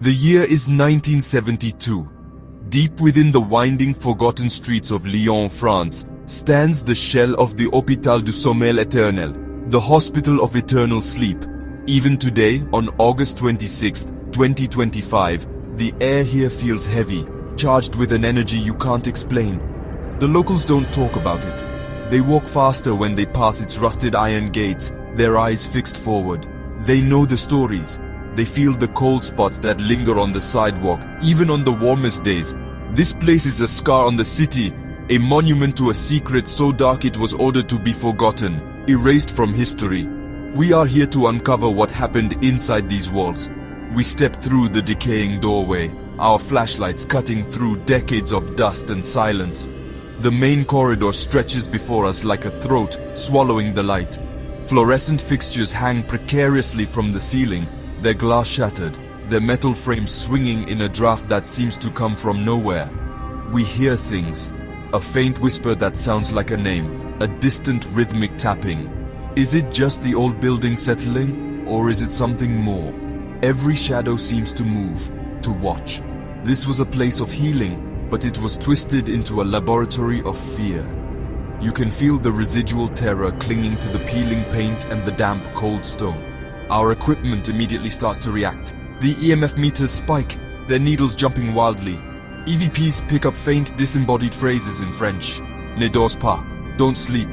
The year is 1972. Deep within the winding, forgotten streets of Lyon, France, stands the shell of the Hôpital du Sommeil Éternel, the Hospital of Eternal Sleep. Even today, on August 26, 2025, the air here feels heavy, charged with an energy you can't explain. The locals don't talk about it. They walk faster when they pass its rusted iron gates, their eyes fixed forward. They know the stories. They feel the cold spots that linger on the sidewalk, even on the warmest days. This place is a scar on the city, a monument to a secret so dark it was ordered to be forgotten, erased from history. We are here to uncover what happened inside these walls. We step through the decaying doorway, our flashlights cutting through decades of dust and silence. The main corridor stretches before us like a throat, swallowing the light. Fluorescent fixtures hang precariously from the ceiling, their glass shattered, their metal frames swinging in a draft that seems to come from nowhere. We hear things, a faint whisper that sounds like a name, a distant rhythmic tapping. Is it just the old building settling, or is it something more? Every shadow seems to move, to watch. This was a place of healing, but it was twisted into a laboratory of fear. You can feel the residual terror clinging to the peeling paint and the damp, cold stone. Our equipment immediately starts to react. The EMF meters spike, their needles jumping wildly. EVPs pick up faint, disembodied phrases in French. Ne dors pas, don't sleep.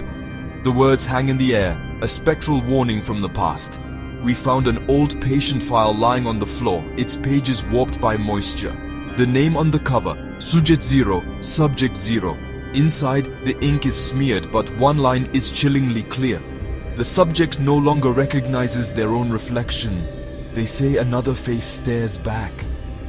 The words hang in the air, a spectral warning from the past. We found an old patient file lying on the floor, its pages warped by moisture. The name on the cover, Sujet 0, Subject 0. Inside, the ink is smeared, but one line is chillingly clear. The subject no longer recognizes their own reflection. They say another face stares back.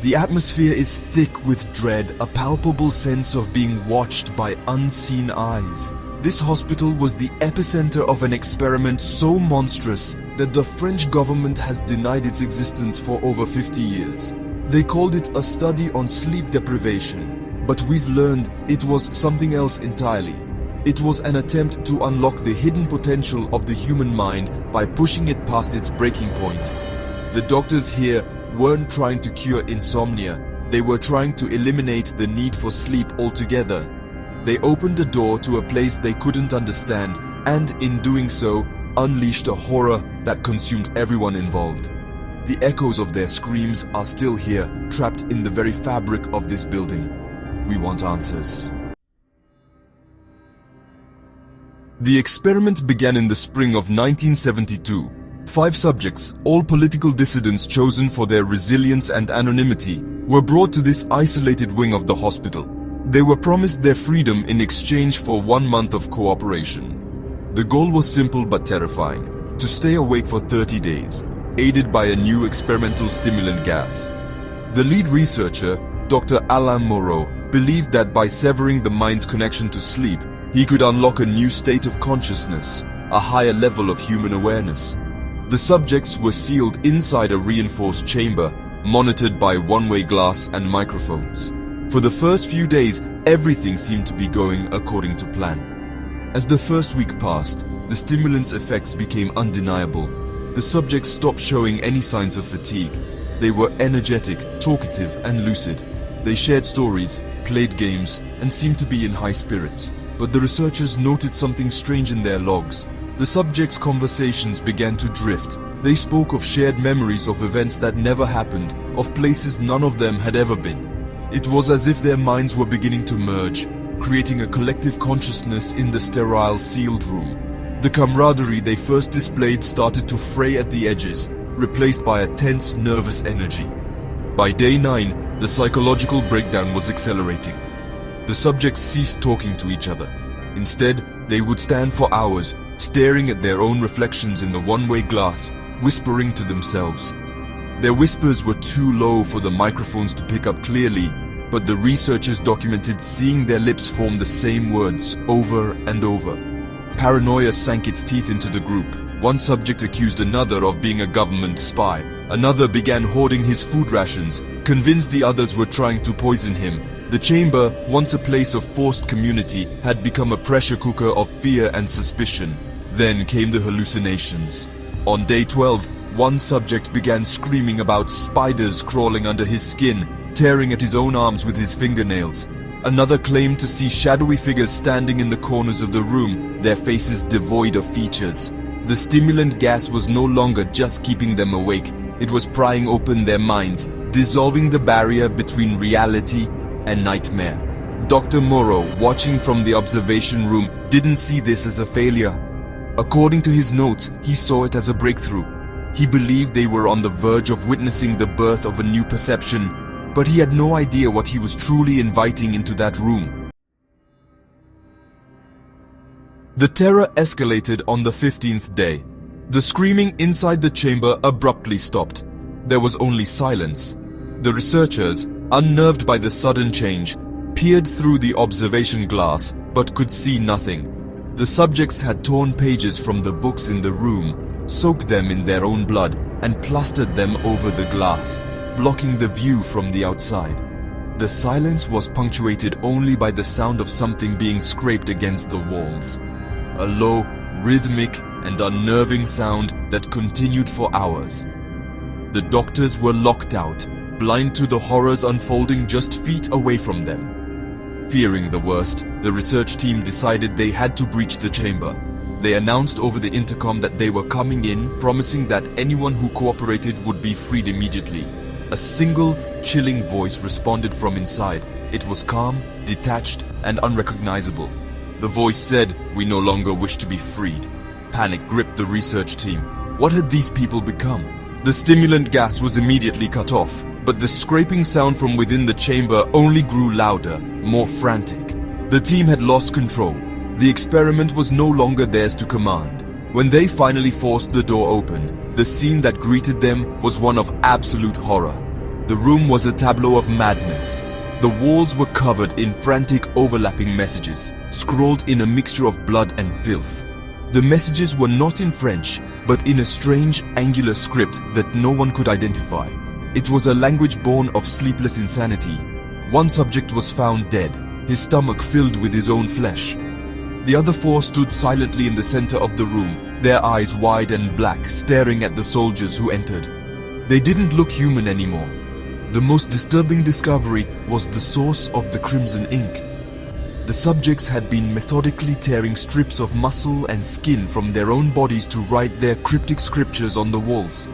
The atmosphere is thick with dread, a palpable sense of being watched by unseen eyes. This hospital was the epicenter of an experiment so monstrous that the French government has denied its existence for over 50 years. They called it a study on sleep deprivation, but we've learned it was something else entirely. It was an attempt to unlock the hidden potential of the human mind by pushing it past its breaking point. The doctors here weren't trying to cure insomnia, they were trying to eliminate the need for sleep altogether. They opened a door to a place they couldn't understand, and in doing so, unleashed a horror that consumed everyone involved. The echoes of their screams are still here, trapped in the very fabric of this building. We want answers. The experiment began in the spring of 1972. 5 subjects, all political dissidents chosen for their resilience and anonymity, were brought to this isolated wing of the hospital. They were promised their freedom in exchange for 1 month of cooperation. The goal was simple but terrifying: to stay awake for 30 days, aided by a new experimental stimulant gas. The lead researcher, Dr. Alain Moreau, believed that by severing the mind's connection to sleep, he could unlock a new state of consciousness, a higher level of human awareness. The subjects were sealed inside a reinforced chamber, monitored by one-way glass and microphones. For the first few days, everything seemed to be going according to plan. As the first week passed, the stimulant's effects became undeniable. The subjects stopped showing any signs of fatigue. They were energetic, talkative, and lucid. They shared stories, played games, and seemed to be in high spirits. But the researchers noted something strange in their logs. The subjects' conversations began to drift. They spoke of shared memories of events that never happened, of places none of them had ever been. It was as if their minds were beginning to merge, creating a collective consciousness in the sterile, sealed room. The camaraderie they first displayed started to fray at the edges, replaced by a tense, nervous energy. By day 9, the psychological breakdown was accelerating. The subjects ceased talking to each other. Instead, they would stand for hours, staring at their own reflections in the one-way glass, whispering to themselves. Their whispers were too low for the microphones to pick up clearly, but the researchers documented seeing their lips form the same words over and over. Paranoia sank its teeth into the group. One subject accused another of being a government spy. Another began hoarding his food rations, convinced the others were trying to poison him. The chamber, once a place of forced community, had become a pressure cooker of fear and suspicion. Then came the hallucinations. On day 12, One subject began screaming about spiders crawling under his skin, tearing at his own arms with his fingernails. Another claimed to see shadowy figures standing in the corners of the room, their faces devoid of features. The stimulant gas was no longer just keeping them awake, it was prying open their minds, dissolving the barrier between reality and nightmare. Dr. Moreau, watching from the observation room, didn't see this as a failure. According to his notes, he saw it as a breakthrough. He believed they were on the verge of witnessing the birth of a new perception, but he had no idea what he was truly inviting into that room. The terror escalated on the 15th day. The screaming inside the chamber abruptly stopped. There was only silence. The researchers, unnerved by the sudden change, peered through the observation glass but could see nothing. The subjects had torn pages from the books in the room, soaked them in their own blood, and plastered them over the glass, blocking the view from the outside. The silence was punctuated only by the sound of something being scraped against the walls. A low, rhythmic, and unnerving sound that continued for hours. The doctors were locked out, blind to the horrors unfolding just feet away from them. Fearing the worst, the research team decided they had to breach the chamber. They announced over the intercom that they were coming in, promising that anyone who cooperated would be freed immediately. A single, chilling voice responded from inside. It was calm, detached, and unrecognizable. The voice said, "We no longer wish to be freed." Panic gripped the research team. What had these people become? The stimulant gas was immediately cut off, but the scraping sound from within the chamber only grew louder, more frantic. The team had lost control. The experiment was no longer theirs to command. When they finally forced the door open, the scene that greeted them was one of absolute horror. The room was a tableau of madness. The walls were covered in frantic overlapping messages, scrawled in a mixture of blood and filth. The messages were not in French, but in a strange, angular script that no one could identify. It was a language born of sleepless insanity. One subject was found dead, his stomach filled with his own flesh. The other four stood silently in the center of the room, their eyes wide and black, staring at the soldiers who entered. They didn't look human anymore. The most disturbing discovery was the source of the crimson ink. The subjects had been methodically tearing strips of muscle and skin from their own bodies to write their cryptic scriptures on the walls.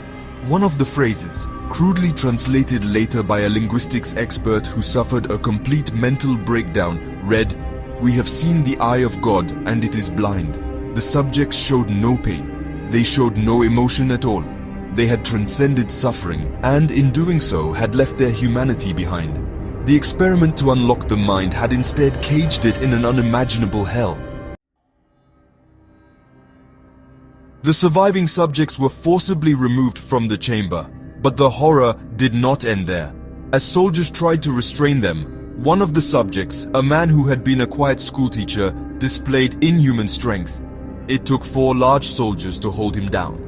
One of the phrases, crudely translated later by a linguistics expert who suffered a complete mental breakdown, read, "We have seen the eye of God and it is blind." The subjects showed no pain. They showed no emotion at all. They had transcended suffering, and in doing so had left their humanity behind. The experiment to unlock the mind had instead caged it in an unimaginable hell. The surviving subjects were forcibly removed from the chamber, but the horror did not end there. As soldiers tried to restrain them, one of the subjects, a man who had been a quiet schoolteacher, displayed inhuman strength. It took 4 large soldiers to hold him down.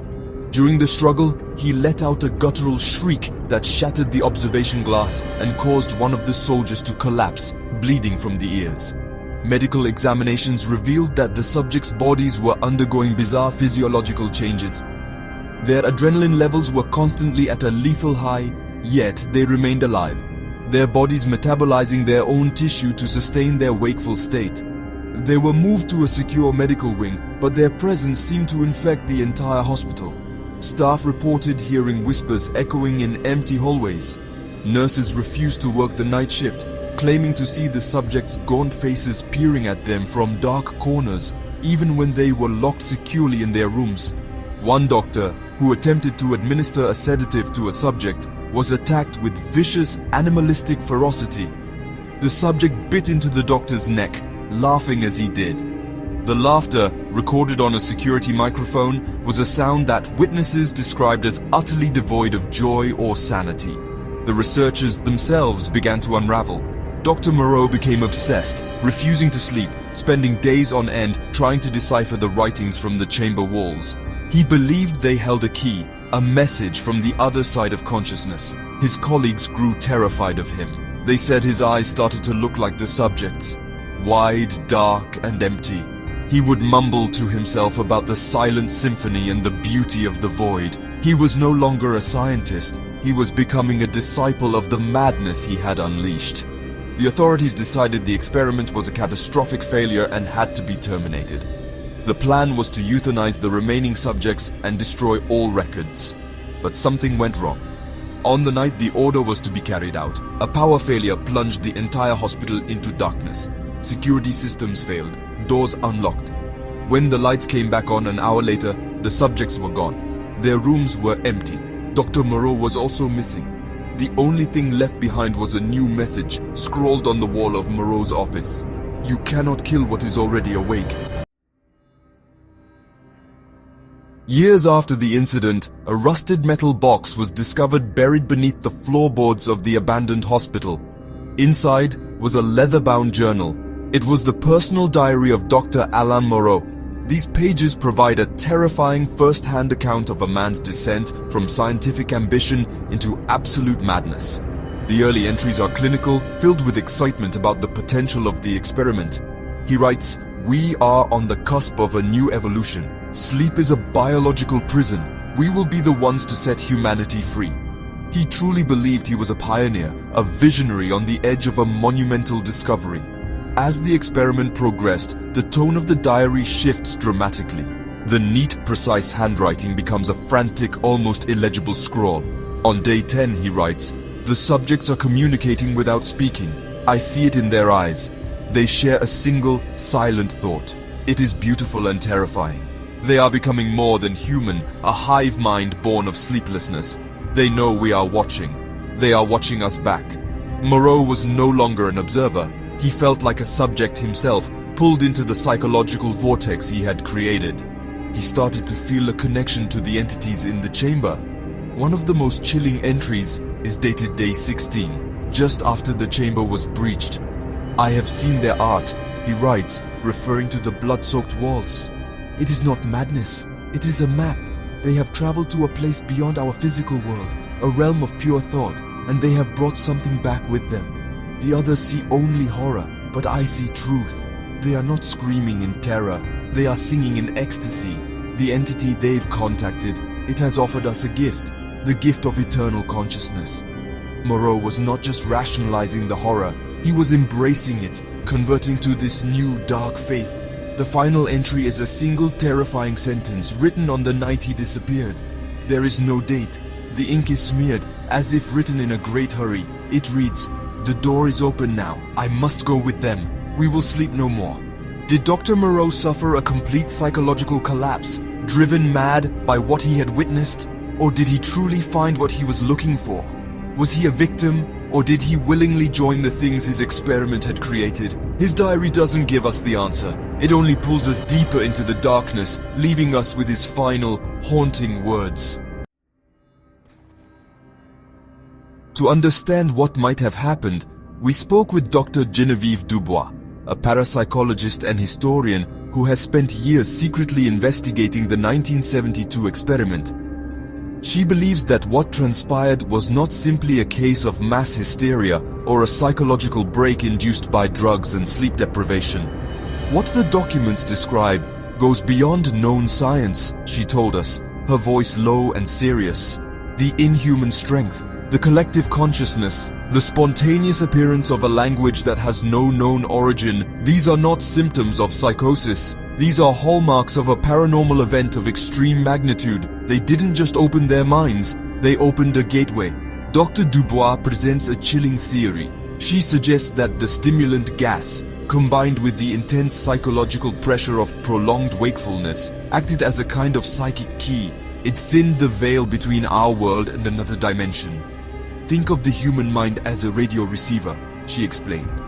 During the struggle, he let out a guttural shriek that shattered the observation glass and caused one of the soldiers to collapse, bleeding from the ears. Medical examinations revealed that the subjects' bodies were undergoing bizarre physiological changes. Their adrenaline levels were constantly at a lethal high, yet they remained alive, their bodies metabolizing their own tissue to sustain their wakeful state. They were moved to a secure medical wing, but their presence seemed to infect the entire hospital. Staff reported hearing whispers echoing in empty hallways. Nurses refused to work the night shift, claiming to see the subjects' gaunt faces peering at them from dark corners, even when they were locked securely in their rooms. One doctor, who attempted to administer a sedative to a subject, was attacked with vicious, animalistic ferocity. The subject bit into the doctor's neck, laughing as he did. The laughter, recorded on a security microphone, was a sound that witnesses described as utterly devoid of joy or sanity. The researchers themselves began to unravel. Dr. Moreau became obsessed, refusing to sleep, spending days on end trying to decipher the writings from the chamber walls. He believed they held a key, a message from the other side of consciousness. His colleagues grew terrified of him. They said his eyes started to look like the subjects, wide, dark, and empty. He would mumble to himself about the silent symphony and the beauty of the void. He was no longer a scientist, he was becoming a disciple of the madness he had unleashed. The authorities decided the experiment was a catastrophic failure and had to be terminated. The plan was to euthanize the remaining subjects and destroy all records. But something went wrong. On the night the order was to be carried out, a power failure plunged the entire hospital into darkness. Security systems failed, doors unlocked. When the lights came back on an hour later, the subjects were gone. Their rooms were empty. Dr. Moreau was also missing. The only thing left behind was a new message scrawled on the wall of Moreau's office. You cannot kill what is already awake. Years after the incident, a rusted metal box was discovered buried beneath the floorboards of the abandoned hospital. Inside was a leather-bound journal. It was the personal diary of Dr. Alain Moreau. These pages provide a terrifying first-hand account of a man's descent from scientific ambition into absolute madness. The early entries are clinical, filled with excitement about the potential of the experiment. He writes, "We are on the cusp of a new evolution. Sleep is a biological prison. We will be the ones to set humanity free." He truly believed he was a pioneer, a visionary on the edge of a monumental discovery. As the experiment progressed, the tone of the diary shifts dramatically. The neat, precise handwriting becomes a frantic, almost illegible scrawl. On day 10, he writes, "The subjects are communicating without speaking. I see it in their eyes. They share a single, silent thought. It is beautiful and terrifying. They are becoming more than human, a hive mind born of sleeplessness. They know we are watching. They are watching us back." Moreau was no longer an observer. He felt like a subject himself, pulled into the psychological vortex he had created. He started to feel a connection to the entities in the chamber. One of the most chilling entries is dated day 16, just after the chamber was breached. "I have seen their art," he writes, referring to the blood-soaked walls. "It is not madness, it is a map. They have traveled to a place beyond our physical world, a realm of pure thought, and they have brought something back with them. The others see only horror, but I see truth. They are not screaming in terror, they are singing in ecstasy. The entity they've contacted, it has offered us a gift, the gift of eternal consciousness." Moreau was not just rationalizing the horror, he was embracing it, converting to this new dark faith. The final entry is a single terrifying sentence written on the night he disappeared. There is no date. The ink is smeared, as if written in a great hurry. It reads, "The door is open now. I must go with them. We will sleep no more." Did Dr. Moreau suffer a complete psychological collapse, driven mad by what he had witnessed? Or did he truly find what he was looking for? Was he a victim, or did he willingly join the things his experiment had created? His diary doesn't give us the answer. It only pulls us deeper into the darkness, leaving us with his final, haunting words. To understand what might have happened, we spoke with Dr. Genevieve Dubois, a parapsychologist and historian who has spent years secretly investigating the 1972 experiment. She believes that what transpired was not simply a case of mass hysteria or a psychological break induced by drugs and sleep deprivation. What the documents describe goes beyond known science, she told us, her voice low and serious. The inhuman strength, the collective consciousness, the spontaneous appearance of a language that has no known origin, these are not symptoms of psychosis. These are hallmarks of a paranormal event of extreme magnitude. They didn't just open their minds, they opened a gateway. Dr. Dubois presents a chilling theory. She suggests that the stimulant gas, combined with the intense psychological pressure of prolonged wakefulness, acted as a kind of psychic key. It thinned the veil between our world and another dimension. "Think of the human mind as a radio receiver," she explained.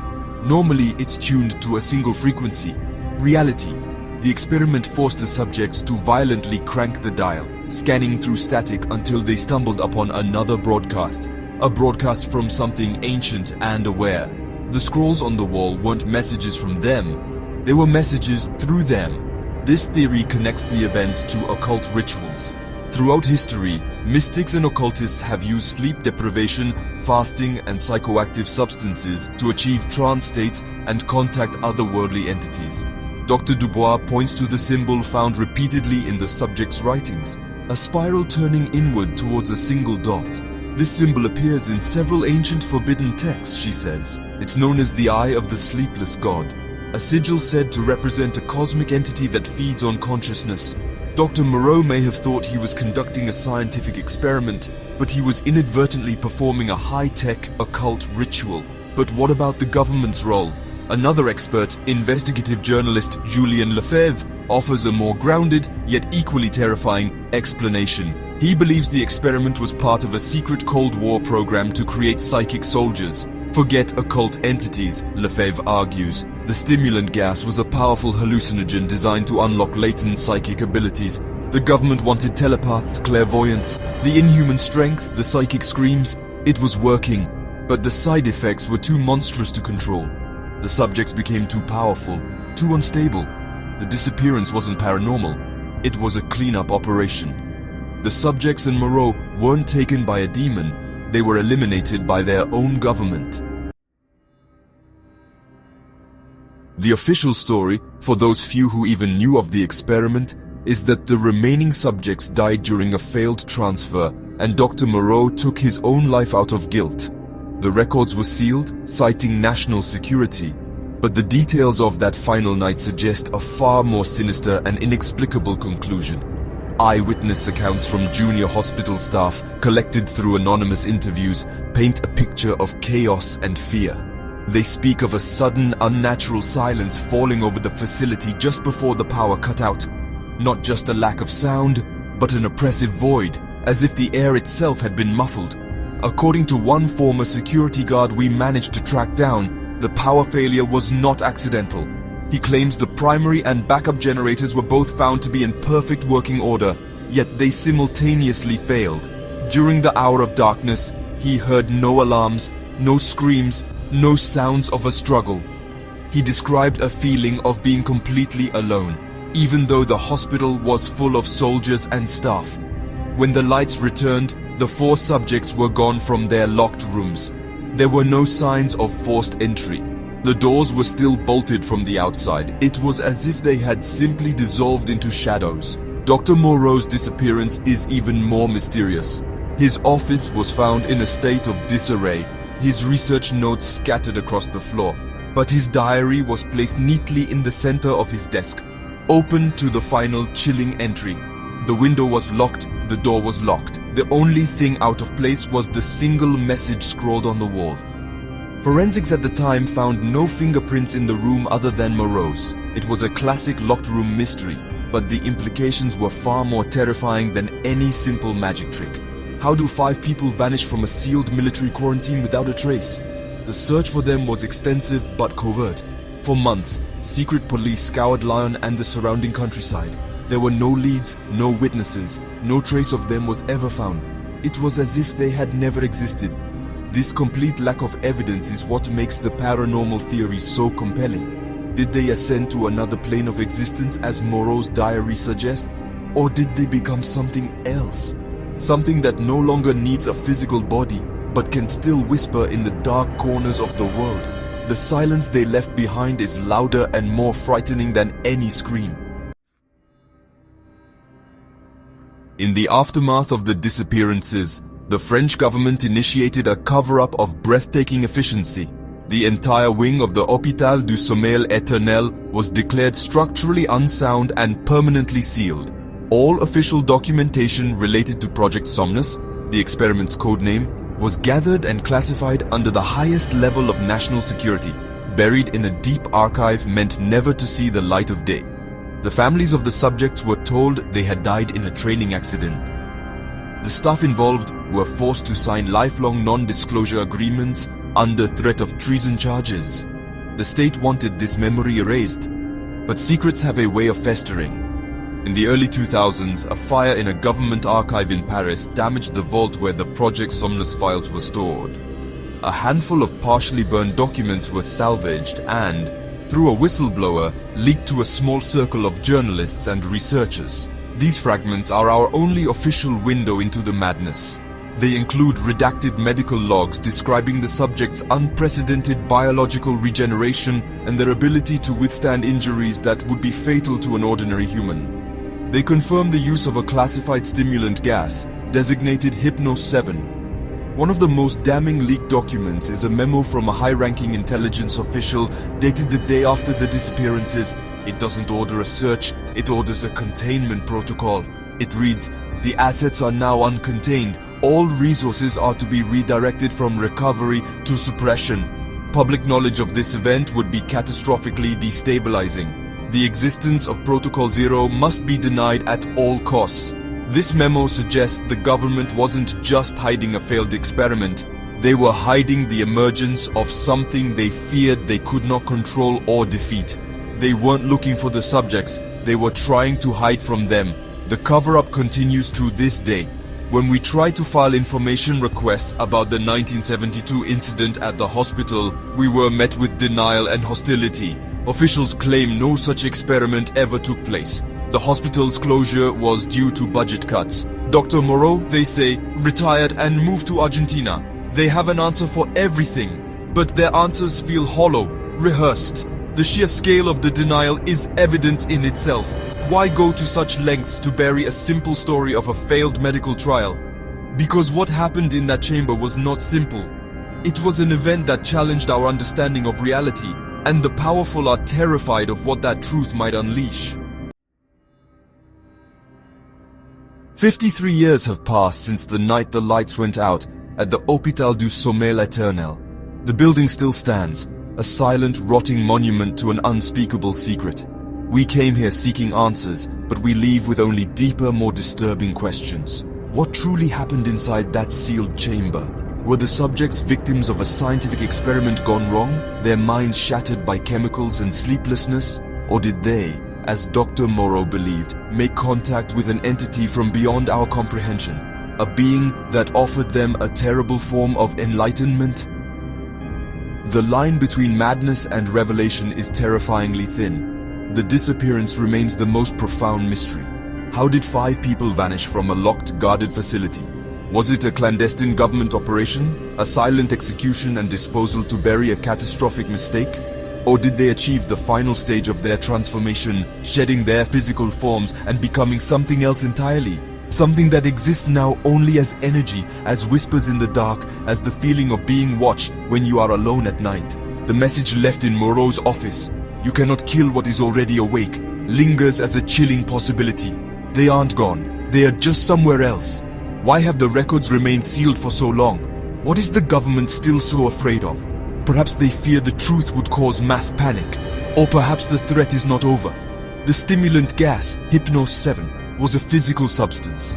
"Normally it's tuned to a single frequency, reality. The experiment forced the subjects to violently crank the dial, scanning through static until they stumbled upon another broadcast, a broadcast from something ancient and aware. The scrolls on the wall weren't messages from them, they were messages through them." This theory connects the events to occult rituals. Throughout history, mystics and occultists have used sleep deprivation, fasting, and psychoactive substances to achieve trance states and contact otherworldly entities. Dr. Dubois points to the symbol found repeatedly in the subject's writings. a spiral turning inward towards a single dot. This symbol appears in several ancient forbidden texts, she says. It's known as the Eye of the Sleepless God, a sigil said to represent a cosmic entity that feeds on consciousness. Dr. Moreau may have thought he was conducting a scientific experiment, but he was inadvertently performing a high-tech occult ritual. But what about the government's role? Another expert, investigative journalist Julien Lefebvre, offers a more grounded, yet equally terrifying, explanation. He believes the experiment was part of a secret Cold War program to create psychic soldiers. Forget occult entities, Lefebvre argues. The stimulant gas was a powerful hallucinogen designed to unlock latent psychic abilities. The government wanted telepaths, clairvoyance, the inhuman strength, the psychic screams. It was working, but the side effects were too monstrous to control. The subjects became too powerful, too unstable. The disappearance wasn't paranormal. It was a cleanup operation. The subjects and Moreau weren't taken by a demon. They were eliminated by their own government. The official story, for those few who even knew of the experiment, is that the remaining subjects died during a failed transfer, and Dr. Moreau took his own life out of guilt. The records were sealed, citing national security, but the details of that final night suggest a far more sinister and inexplicable conclusion. Eyewitness accounts from junior hospital staff, collected through anonymous interviews, paint a picture of chaos and fear. They speak of a sudden, unnatural silence falling over the facility just before the power cut out. Not just a lack of sound, but an oppressive void, as if the air itself had been muffled. According to one former security guard we managed to track down, the power failure was not accidental. He claims the primary and backup generators were both found to be in perfect working order, yet they simultaneously failed. During the hour of darkness, he heard no alarms, no screams, no sounds of a struggle. He described a feeling of being completely alone, even though the hospital was full of soldiers and staff. When the lights returned, the 4 subjects were gone from their locked rooms. There were no signs of forced entry. The doors were still bolted from the outside. It was as if they had simply dissolved into shadows. Dr. Moreau's disappearance is even more mysterious. His office was found in a state of disarray, his research notes scattered across the floor, but his diary was placed neatly in the center of his desk, open to the final chilling entry. The window was locked, the door was locked. The only thing out of place was the single message scrawled on the wall. Forensics at the time found no fingerprints in the room other than Moreau's. It was a classic locked room mystery, but the implications were far more terrifying than any simple magic trick. How do 5 people vanish from a sealed military quarantine without a trace? The search for them was extensive but covert. For months, secret police scoured Lyon and the surrounding countryside. There were no leads, no witnesses, no trace of them was ever found. It was as if they had never existed. This complete lack of evidence is what makes the paranormal theory so compelling. Did they ascend to another plane of existence as Moreau's diary suggests? Or did they become something else? Something that no longer needs a physical body, but can still whisper in the dark corners of the world. The silence they left behind is louder and more frightening than any scream. In the aftermath of the disappearances, the French government initiated a cover-up of breathtaking efficiency. The entire wing of the Hôpital du Sommeil Éternel was declared structurally unsound and permanently sealed. All official documentation related to Project Somnus, the experiment's codename, was gathered and classified under the highest level of national security, buried in a deep archive meant never to see the light of day. The families of the subjects were told they had died in a training accident. The staff involved were forced to sign lifelong non-disclosure agreements under threat of treason charges. The state wanted this memory erased, but secrets have a way of festering. In the early 2000s, a fire in a government archive in Paris damaged the vault where the Project Somnus files were stored. A handful of partially burned documents were salvaged and, through a whistleblower, leaked to a small circle of journalists and researchers. These fragments are our only official window into the madness. They include redacted medical logs describing the subjects' unprecedented biological regeneration and their ability to withstand injuries that would be fatal to an ordinary human. They confirmed the use of a classified stimulant gas, designated Hypno-7. One of the most damning leaked documents is a memo from a high-ranking intelligence official dated the day after the disappearances. It doesn't order a search, it orders a containment protocol. It reads, "The assets are now uncontained. All resources are to be redirected from recovery to suppression." Public knowledge of this event would be catastrophically destabilizing. The existence of Protocol Zero must be denied at all costs. This memo suggests the government wasn't just hiding a failed experiment. They were hiding the emergence of something they feared they could not control or defeat. They weren't looking for the subjects, they were trying to hide from them. The cover-up continues to this day. When we try to file information requests about the 1972 incident at the hospital, we were met with denial and hostility. Officials claim no such experiment ever took place. The hospital's closure was due to budget cuts. Dr. Moreau, they say, retired and moved to Argentina. They have an answer for everything, but their answers feel hollow, rehearsed. The sheer scale of the denial is evidence in itself. Why go to such lengths to bury a simple story of a failed medical trial? Because what happened in that chamber was not simple. It was an event that challenged our understanding of reality, and the powerful are terrified of what that truth might unleash. 53 years have passed since the night the lights went out at the Hôpital du Sommeil Éternel. The building still stands, a silent, rotting monument to an unspeakable secret. We came here seeking answers, but we leave with only deeper, more disturbing questions. What truly happened inside that sealed chamber? Were the subjects victims of a scientific experiment gone wrong, their minds shattered by chemicals and sleeplessness? Or did they, as Dr. Moreau believed, make contact with an entity from beyond our comprehension, a being that offered them a terrible form of enlightenment? The line between madness and revelation is terrifyingly thin. The disappearance remains the most profound mystery. How did 5 people vanish from a locked, guarded facility? Was it a clandestine government operation, a silent execution and disposal to bury a catastrophic mistake? Or did they achieve the final stage of their transformation, shedding their physical forms and becoming something else entirely? Something that exists now only as energy, as whispers in the dark, as the feeling of being watched when you are alone at night. The message left in Moreau's office, "You cannot kill what is already awake," lingers as a chilling possibility. They aren't gone. They are just somewhere else. Why have the records remained sealed for so long? What is the government still so afraid of? Perhaps they fear the truth would cause mass panic. Or perhaps the threat is not over. The stimulant gas, Hypno-7, was a physical substance.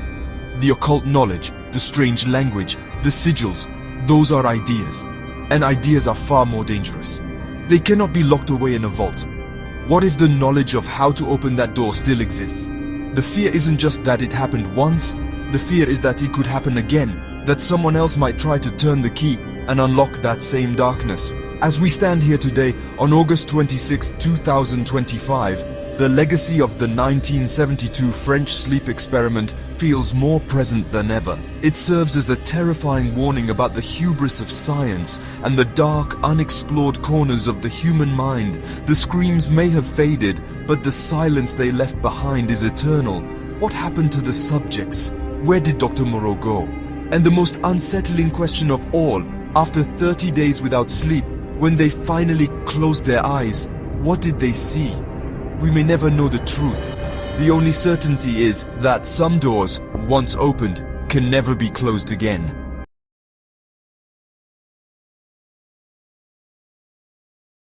The occult knowledge, the strange language, the sigils, those are ideas. And ideas are far more dangerous. They cannot be locked away in a vault. What if the knowledge of how to open that door still exists? The fear isn't just that it happened once, the fear is that it could happen again, that someone else might try to turn the key and unlock that same darkness. As we stand here today, on August 26, 2025, the legacy of the 1972 French sleep experiment feels more present than ever. It serves as a terrifying warning about the hubris of science and the dark, unexplored corners of the human mind. The screams may have faded, but the silence they left behind is eternal. What happened to the subjects? Where did Dr. Moreau go? And the most unsettling question of all, after 30 days without sleep, when they finally closed their eyes, what did they see? We may never know the truth. The only certainty is that some doors, once opened, can never be closed again.